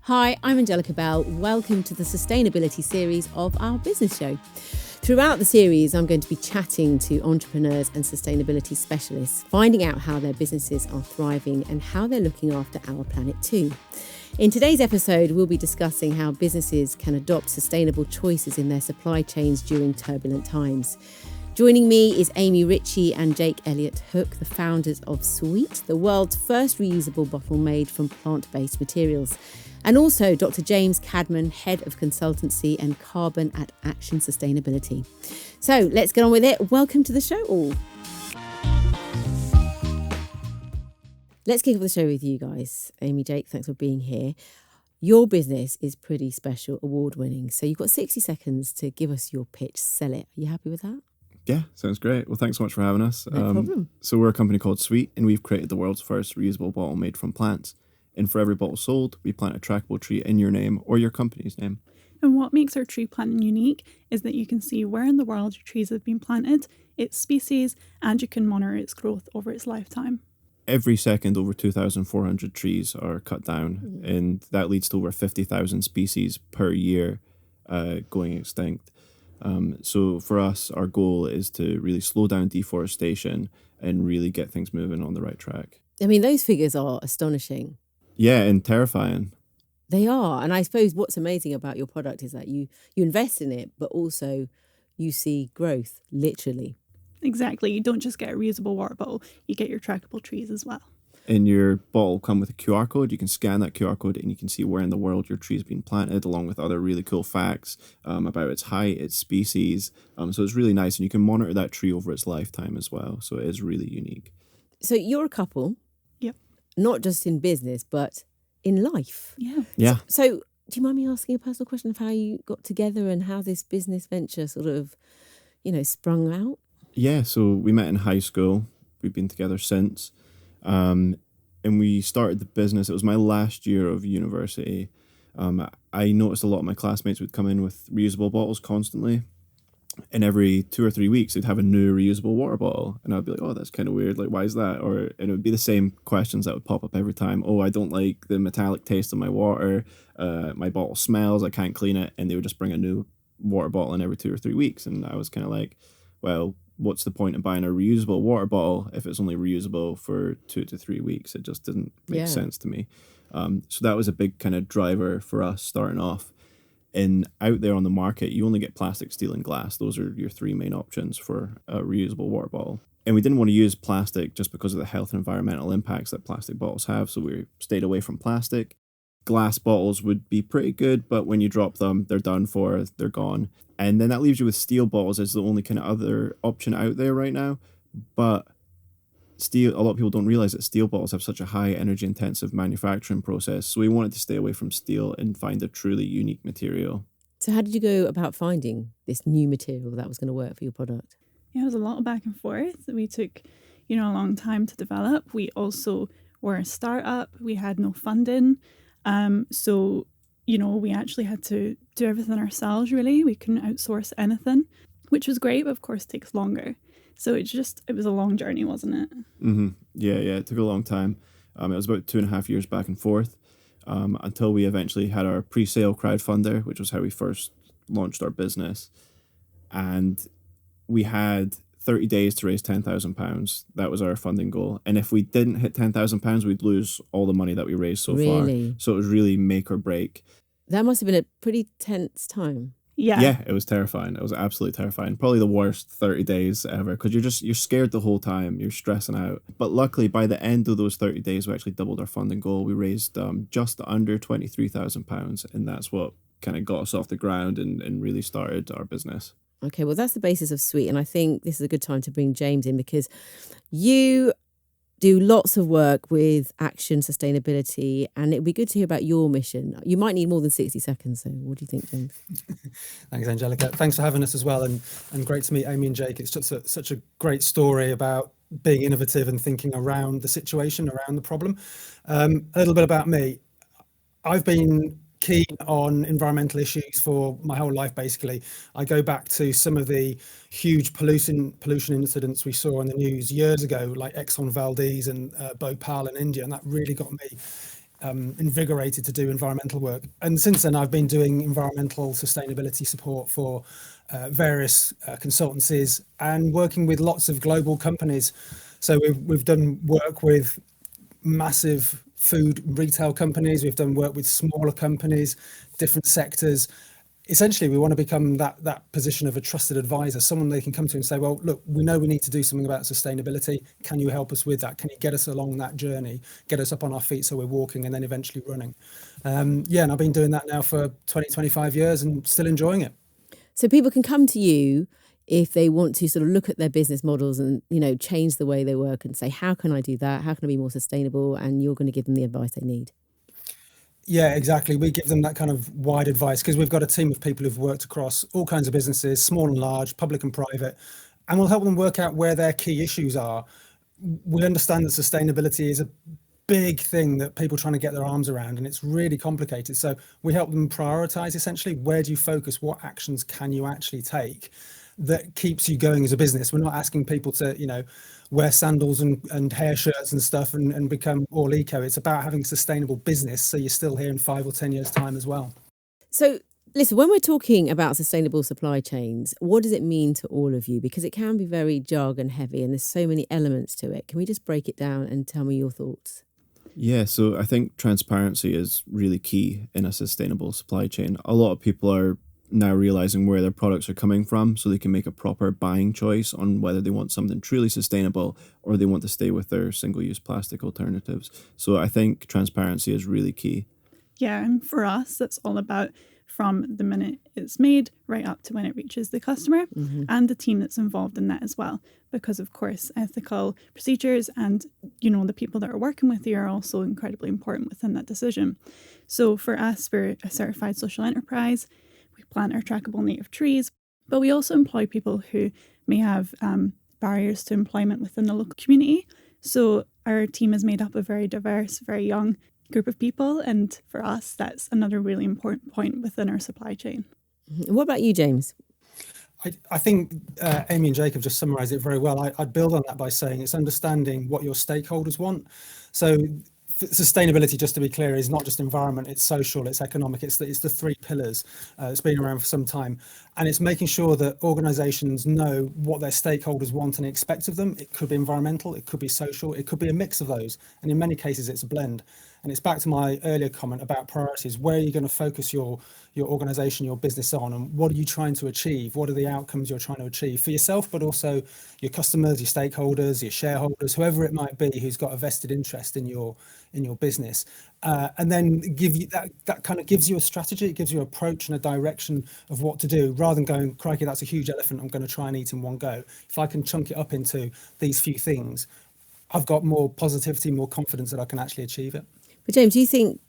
Hi, I'm Angellica Bell. Welcome to the sustainability series of our business show. Throughout the series, I'm going to be chatting to entrepreneurs and sustainability specialists, finding out how their businesses are thriving and how they're looking after our planet too. In today's episode, we'll be discussing how businesses can adopt sustainable choices in their supply chains during turbulent times. Joining me is Amee Ritchie and Jake Elliott-Hook, the founders of Sweet, the world's first reusable bottle made from plant-based materials. And also Dr. James Cadman, Head of Consultancy and Carbon at Action Sustainability. So let's get on with it. Welcome to the show all. Let's kick off the show with you guys. Amee, Jake, thanks for being here. Your business is pretty special, award-winning. So you've got 60 seconds to give us your pitch, sell it. Are you happy with that? Yeah, sounds great. Well, thanks so much for having us. No problem. So we're a company called Sweet, and we've created the world's first reusable bottle made from plants. And for every bottle sold, we plant a trackable tree in your name or your company's name. And what makes our tree planting unique is that you can see where in the world your trees have been planted, its species, and you can monitor its growth over its lifetime. Every second, over 2,400 trees are cut down, and that leads to over 50,000 species per year going extinct. So for us, our goal is to really slow down deforestation and really get things moving on the right track. I mean, those figures are astonishing. Yeah, and terrifying. They are. And I suppose what's amazing about your product is that you invest in it, but also you see growth, literally. Exactly. You don't just get a reusable water bottle, you get your trackable trees as well. In your bottle come with a QR code. You can scan that QR code and you can see where in the world your tree has been planted, along with other really cool facts about its height, its species. So it's really nice, and you can monitor that tree over its lifetime as well. So it is really unique. So you're a couple. Yep. Not just in business, but in life. Yeah. So do you mind me asking a personal question of how you got together and how this business venture sort of, sprung out? Yeah, so we met in high school. We've been together since. And we started the business. It was my last year of university. I noticed a lot of my classmates would come in with reusable bottles constantly. And every 2 or 3 weeks, they'd have a new reusable water bottle. And I'd be like, oh, that's kind of weird. Like, why is that? And it would be the same questions that would pop up every time. Oh, I don't like the metallic taste of my water. My bottle smells. I can't clean it. And they would just bring a new water bottle in every 2 or 3 weeks. And I was kind of like, well, what's the point of buying a reusable water bottle if it's only reusable for 2 to 3 weeks? It just didn't make sense to me. So that was a big kind of driver for us starting off. And out there on the market, you only get plastic, steel, and glass. Those are your 3 main options for a reusable water bottle. And we didn't want to use plastic just because of the health and environmental impacts that plastic bottles have. So we stayed away from plastic. Glass bottles would be pretty good, but when you drop them, they're done for, they're gone. And then that leaves you with steel bottles as the only kind of other option out there right now. But steel, a lot of people don't realize that steel bottles have such a high energy intensive manufacturing process. So we wanted to stay away from steel and find a truly unique material. So how did you go about finding this new material that was going to work for your product? Yeah, it was a lot of back and forth. We took, a long time to develop. We also were a startup. We had no funding. So we actually had to do everything ourselves, really. We couldn't outsource anything, which was great, but of course takes longer. So it was a long journey, wasn't it? Mm-hmm. Yeah, it took a long time. It was about 2.5 years back and forth until we eventually had our pre-sale crowdfunder, which was how we first launched our business. And we had 30 days to raise £10,000. That was our funding goal. And if we didn't hit £10,000, we'd lose all the money that we raised so far. So it was really make or break. That must have been a pretty tense time. Yeah, it was terrifying. It was absolutely terrifying. Probably the worst 30 days ever, because you're scared the whole time. You're stressing out. But luckily, by the end of those 30 days, we actually doubled our funding goal. We raised just under £23,000, and that's what kind of got us off the ground and really started our business. Okay, well, that's the basis of Sweet. And I think this is a good time to bring James in, because you do lots of work with Action Sustainability, and it'd be good to hear about your mission. You might need more than 60 seconds, so what do you think, James? Thanks, Angellica. Thanks for having us as well, and great to meet Amee and Jake. It's just such a great story about being innovative and thinking around the situation, around the problem. A little bit about me. I've been keen on environmental issues for my whole life, basically. I go back to some of the huge pollution incidents we saw on the news years ago, like Exxon Valdez and Bhopal in India, and that really got me invigorated to do environmental work. And since then, I've been doing environmental sustainability support for various consultancies and working with lots of global companies. So we've done work with massive food retail companies, we've done work with smaller companies, different sectors. Essentially, we want to become that position of a trusted advisor, someone they can come to and say, well, look, we know we need to do something about sustainability. Can you help us with that? Can you get us along that journey, get us up on our feet so we're walking and then eventually running? And I've been doing that now for 20, 25 years and still enjoying it. So people can come to you if they want to sort of look at their business models and, change the way they work and say, how can I do that? How can I be more sustainable? And you're going to give them the advice they need. Yeah, exactly. We give them that kind of wide advice because we've got a team of people who've worked across all kinds of businesses, small and large, public and private, and we'll help them work out where their key issues are. We understand that sustainability is a big thing that people are trying to get their arms around, and it's really complicated. So we help them prioritize, essentially, where do you focus? What actions can you actually take that keeps you going as a business? We're not asking people to, wear sandals and hair shirts and stuff and become all eco. It's about having a sustainable business so you're still here in 5 or 10 years' time as well. So listen, when we're talking about sustainable supply chains, what does it mean to all of you? Because it can be very jargon heavy and there's so many elements to it. Can we just break it down and tell me your thoughts? Yeah, so I think transparency is really key in a sustainable supply chain. A lot of people are now realizing where their products are coming from so they can make a proper buying choice on whether they want something truly sustainable or they want to stay with their single-use plastic alternatives. So I think transparency is really key. Yeah, and for us, that's all about from the minute it's made right up to when it reaches the customer and the team that's involved in that as well. Because, of course, ethical procedures and, the people that are working with you are also incredibly important within that decision. So for us, we're a certified social enterprise. We plant our trackable native trees, but we also employ people who may have barriers to employment within the local community. So our team is made up of very diverse, very young group of people. And for us, that's another really important point within our supply chain. What about you, James? I think Amee and Jake have just summarised it very well. I'd build on that by saying it's understanding what your stakeholders want. So sustainability, just to be clear, is not just environment, it's social, it's economic, it's the 3 pillars. It's been around for some time. And it's making sure that organisations know what their stakeholders want and expect of them. It could be environmental, it could be social, it could be a mix of those. And in many cases, it's a blend. And it's back to my earlier comment about priorities. Where are you going to focus your organisation, your business on, and what are you trying to achieve? What are the outcomes you're trying to achieve for yourself, but also your customers, your stakeholders, your shareholders, whoever it might be who's got a vested interest in your business, and then give you that kind of gives you a strategy. It gives you an approach and a direction of what to do, rather than going, crikey, that's a huge elephant, I'm going to try and eat in one go. If I can chunk it up into these few things, I've got more positivity, more confidence that I can actually achieve it. But James, do you think,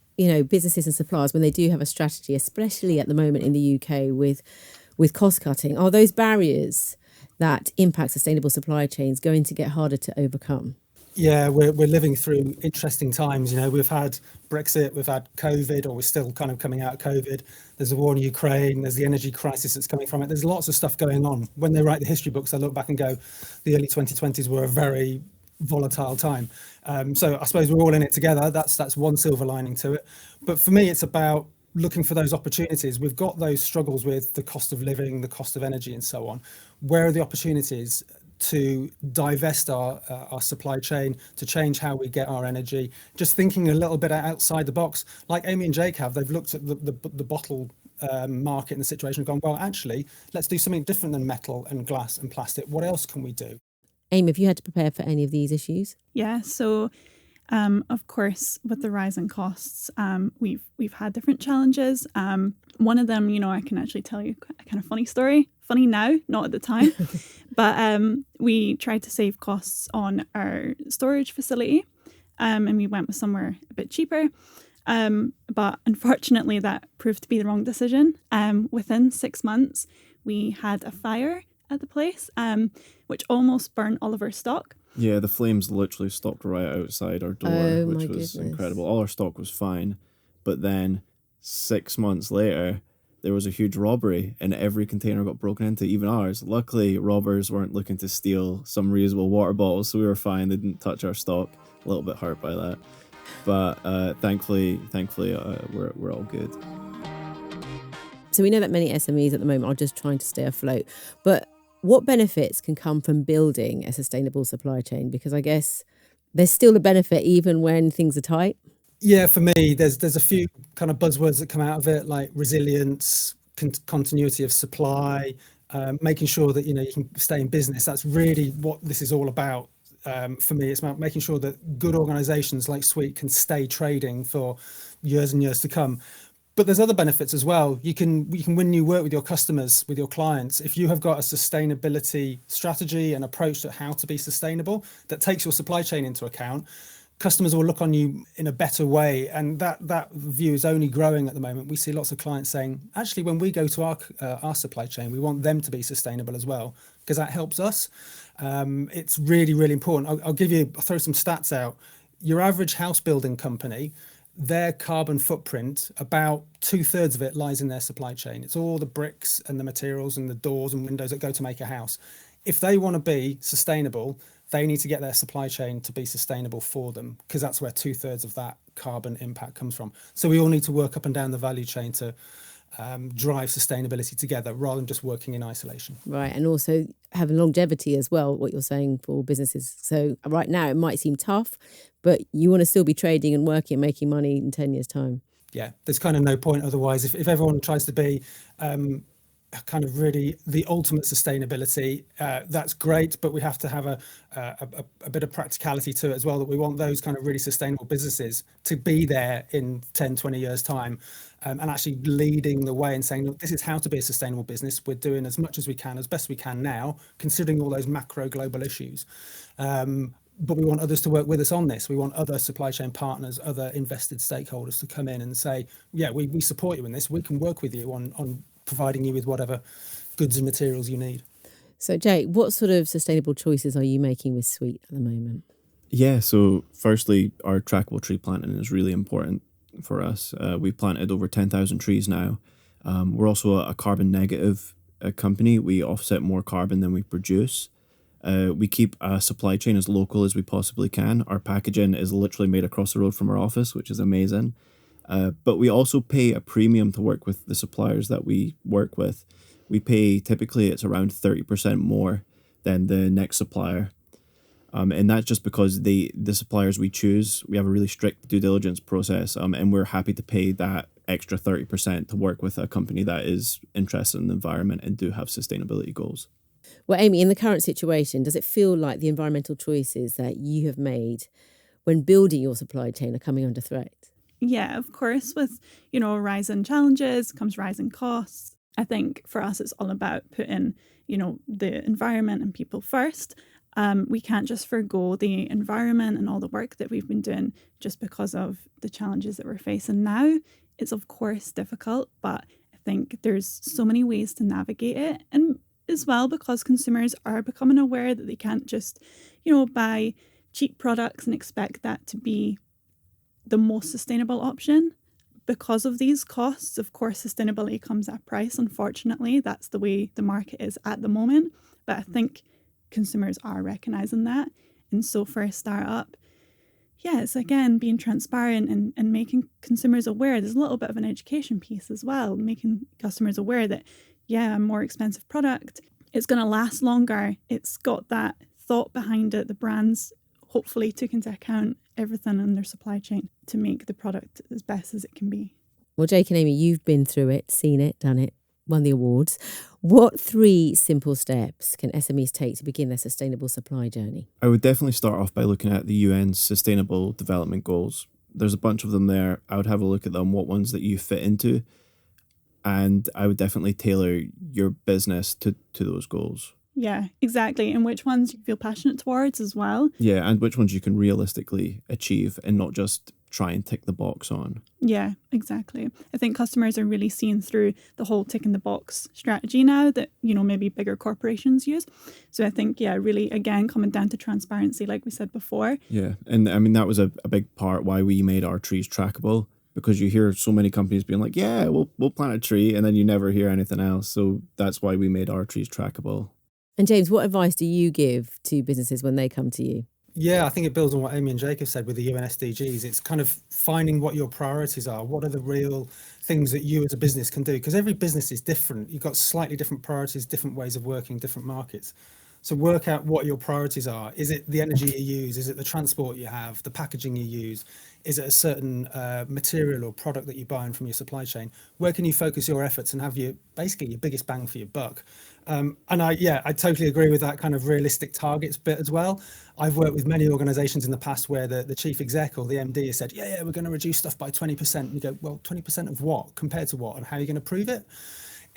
businesses and suppliers, when they do have a strategy, especially at the moment in the UK with cost cutting, are those barriers that impact sustainable supply chains going to get harder to overcome? Yeah, we're living through interesting times. We've had Brexit, we've had COVID, or we're still kind of coming out of COVID. There's a war in Ukraine, there's the energy crisis that's coming from it. There's lots of stuff going on. When they write the history books, they look back and go, the early 2020s were a very volatile time. So I suppose we're all in it together. That's one silver lining to it. But for me, it's about looking for those opportunities. We've got those struggles with the cost of living, the cost of energy, and so on. Where are the opportunities to divest our supply chain, to change how we get our energy? Just thinking a little bit outside the box, like Amee and Jake have. They've looked at the bottle market and the situation and gone, well, actually, let's do something different than metal and glass and plastic. What else can we do? Amee, have you had to prepare for any of these issues? Yeah, so of course, with the rise in costs, we've had different challenges. One of them, I can actually tell you a kind of funny story. Funny now, not at the time. But we tried to save costs on our storage facility, and we went with somewhere a bit cheaper. But unfortunately, that proved to be the wrong decision. Within 6 months, we had a fire at the place, which almost burned all of our stock. Yeah, the flames literally stopped right outside our door, which was incredible. All our stock was fine, but then 6 months later, there was a huge robbery and every container got broken into, even ours. Luckily, robbers weren't looking to steal some reusable water bottles, so we were fine. They didn't touch our stock. A little bit hurt by that. But thankfully, we're all good. So we know that many SMEs at the moment are just trying to stay afloat. But what benefits can come from building a sustainable supply chain? Because I guess there's still a benefit even when things are tight. Yeah, for me, there's a few kind of buzzwords that come out of it, like resilience, continuity of supply, making sure that you can stay in business. That's really what this is all about. For me, it's about making sure that good organisations like Sweet can stay trading for years and years to come. But there's other benefits as well. You can win new work with your customers, with your clients. If you have got a sustainability strategy and approach to how to be sustainable that takes your supply chain into account, customers will look on you in a better way. And that view is only growing at the moment. We see lots of clients saying, actually, when we go to our supply chain, we want them to be sustainable as well, because that helps us. It's really, really important. I'll throw some stats out. Your average house building company, their carbon footprint, about 2/3 of it lies in their supply chain. It's all the bricks and the materials and the doors and windows that go to make a house. If they want to be sustainable, they need to get their supply chain to be sustainable for them, because that's where 2/3 of that carbon impact comes from. So we all need to work up and down the value chain to drive sustainability together rather than just working in isolation. Right, and also having longevity as well, what you're saying for businesses. So right now it might seem tough, but you want to still be trading and working and making money in 10 years' time. Yeah, there's kind of no point otherwise. If everyone tries to be kind of really the ultimate sustainability, that's great, but we have to have a bit of practicality to it as well, that we want those kind of really sustainable businesses to be there in 10, 20 years time, and actually leading the way and saying, look, this is how to be a sustainable business. We're doing as much as we can, as best we can now, considering all those macro global issues. But we want others to work with us on this. We want other supply chain partners, other invested stakeholders to come in and say, yeah, we support you in this. We can work with you on providing you with whatever goods and materials you need. So Jake, what sort of sustainable choices are you making with Sweet at the moment? Yeah, so firstly, our trackable tree planting is really important for us. We've planted over 10,000 trees now. We're also a carbon negative company. We offset more carbon than we produce. We keep a supply chain as local as we possibly can. Our packaging is literally made across the road from our office, which is amazing. But we also pay a premium to work with the suppliers that we work with. We pay, typically it's around 30% more than the next supplier. And that's just because the suppliers we choose, we have a really strict due diligence process, and we're happy to pay that extra 30% to work with a company that is interested in the environment and do have sustainability goals. Well, Amee, in the current situation, does it feel like the environmental choices that you have made when building your supply chain are coming under threat? Yeah, of course, with, rising challenges comes rising costs. I think for us, it's all about putting, the environment and people first. We can't just forgo the environment and all the work that we've been doing just because of the challenges that we're facing now. It's of course difficult, but I think there's so many ways to navigate it. And as well, because consumers are becoming aware that they can't just, buy cheap products and expect that to be the most sustainable option. Because of these costs, of course, sustainability comes at a price. Unfortunately, that's the way the market is at the moment. But I think consumers are recognising that. And so for a startup, it's again being transparent and making consumers aware. There's a little bit of an education piece as well, making customers aware that, a more expensive product, it's going to last longer. It's got that thought behind it. The brands hopefully took into account everything in their supply chain to make the product as best as it can be. Well, Jake and Amee, you've been through it, seen it, done it, won the awards. What 3 simple steps can SMEs take to begin their sustainable supply journey? I would definitely start off by looking at the UN's Sustainable Development Goals. There's a bunch of them there. I would have a look at them, what ones that you fit into, and I would definitely tailor your business to those goals. Yeah, exactly. And which ones you feel passionate towards as well. Yeah, and which ones you can realistically achieve and not just try and tick the box on. Yeah, exactly. I think customers are really seeing through the whole tick in the box strategy now that, maybe bigger corporations use. So I think, really, again, coming down to transparency, like we said before. Yeah, and I mean, that was a big part why we made our trees trackable, because you hear so many companies being like, yeah, we'll plant a tree, and then you never hear anything else. So that's why we made our trees trackable. And James, what advice do you give to businesses when they come to you? Yeah, I think it builds on what Amee and Jake have said with the UN SDGs. It's kind of finding what your priorities are. What are the real things that you as a business can do? Because every business is different. You've got slightly different priorities, different ways of working, different markets. So work out what your priorities are. Is it the energy you use? Is it the transport you have? The packaging you use? Is it a certain material or product that you buy in from your supply chain? Where can you focus your efforts and have basically your biggest bang for your buck? And I totally agree with that kind of realistic targets bit as well. I've worked with many organizations in the past where the chief exec or the MD has said, yeah, we're going to reduce stuff by 20%. And you go, well, 20% of what? Compared to what? And how are you going to prove it?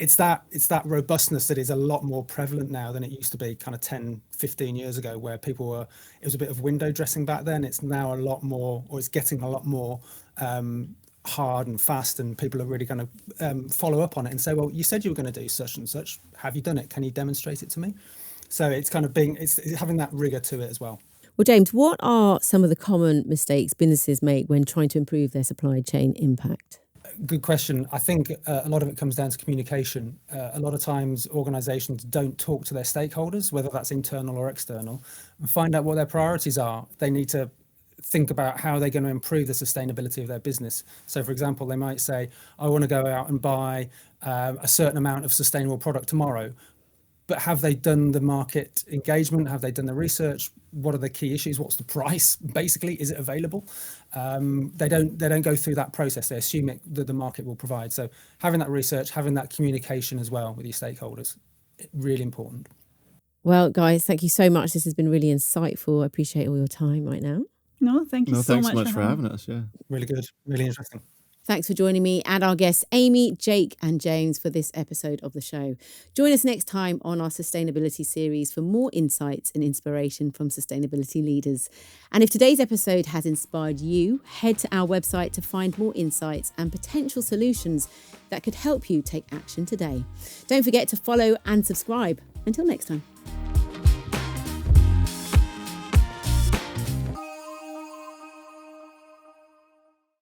It's that robustness that is a lot more prevalent now than it used to be kind of 10, 15 years ago, where it was a bit of window dressing back then. It's now a lot more, or it's getting a lot more hard and fast, and people are really going to follow up on it and say, well, you said you were going to do such and such. Have you done it? Can you demonstrate it to me? So it's kind of it's having that rigor to it as well. Well, James, what are some of the common mistakes businesses make when trying to improve their supply chain impact? Good question. I think a lot of it comes down to communication. A lot of times organizations don't talk to their stakeholders, whether that's internal or external, and find out what their priorities are. They need to think about how they're going to improve the sustainability of their business. So, for example, they might say, I want to go out and buy a certain amount of sustainable product tomorrow. But have they done the market engagement? Have they done the research? What are the key issues? What's the price? Basically, is it available? They don't go through that process. They assume that the market will provide. So having that research, having that communication as well with your stakeholders, really important. Well, guys, thank you so much. This has been really insightful. I appreciate all your time right now. No, thank you so much. Thanks so much for having us. Yeah, really good, really interesting. Thanks for joining me and our guests, Amee, Jake and James, for this episode of the show. Join us next time on our sustainability series for more insights and inspiration from sustainability leaders. And if today's episode has inspired you, head to our website to find more insights and potential solutions that could help you take action today. Don't forget to follow and subscribe. Until next time.